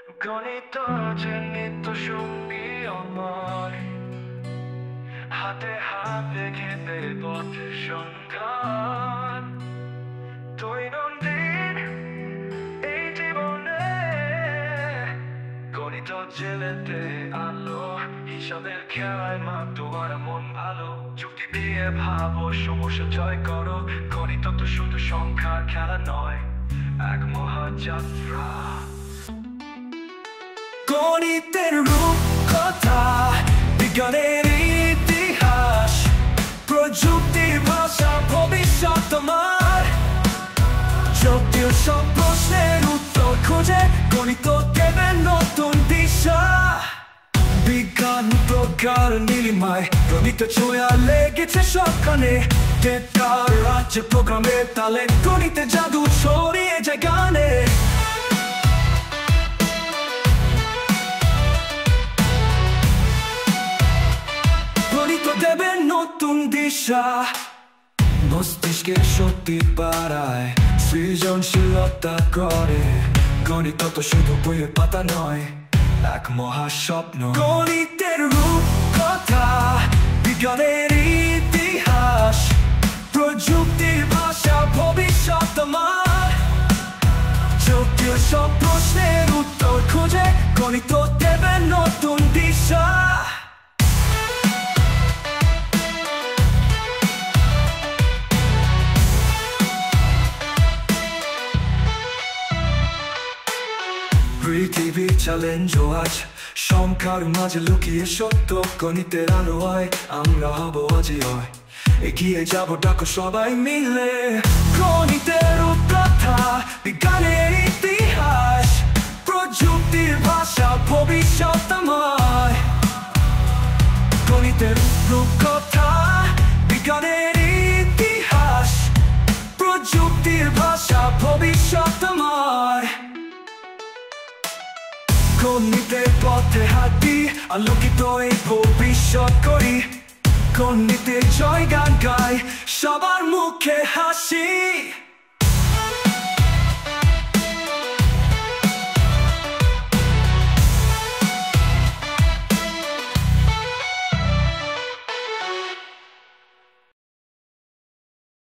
গণিত যে নিত্য সঙ্গী আমার, হাতে হাত রেখে দেয় পথ সন্ধান। দৈনন্দিন এই জীবনে গণিত জেলেতে আলো, হিসাবের খেলায় মাত্র আর মন ভালো। যুক্তি দিয়ে ভাবো, সমস্যা জয় করো। গণিত তো শুধু সংখ্যার খেলা নয়, এক মহাযাত্রা। গণিতের রূপকথা, বিজ্ঞানের ইতিহাস, প্রযুক্তির ভাষা, ভবিষ্যৎ তোমার। জটিল সব প্রশ্নের উত্তর খুঁজে গণিত দেবে নতুন দিশা। বিজ্ঞান প্রকার নীলিমায়, গণিত ছোঁয়া লেগেছে সবখানে। ডেটার রাজ্যে প্রোগ্রামের তালে, গণিতে জাদু ছড়িয়ে যায় গানে। গণিত দেবে নতুন দিশা, মস্তিষ্কের শক্তি বাড়ায়, সৃজনশীলতা করে। গণিত তো শুধু বইয়ের পাতা নয়, এক মহাস্বপ্ন। গণিতের রূপকথা, বিজ্ঞানের ইতিহাস, প্রযুক্তির ভাষা, ভবিষ্যৎ তোমার। জটিল সব প্রশ্নের উত্তর খুঁজে গণিত দেবে নতুন দিশা। পৃথিবীর চ্যালেঞ্জ আজ, সংখ্যার মাঝে লুকিয়ে সত্য। গণিতের আলোয় আমরা হব অজেয়, এগিয়ে যাব ডাকো সবাই মিলে। গণিতের রূপকথা, বিজ্ঞানের ইতিহাস, প্রযুক্তির ভাষা, ভবিষ্যৎ তোমার। গণিতের রূপকথা, বিজ্ঞানের ইতিহাস, প্রযুক্তির ভাষা, ভবিষ্যৎ তোমার। গণিতের পথে হাঁটি, আলোকিত এই ভবিষ্যৎ করি। গণিতের জয় গান গাই, সবার মুখে হাসি।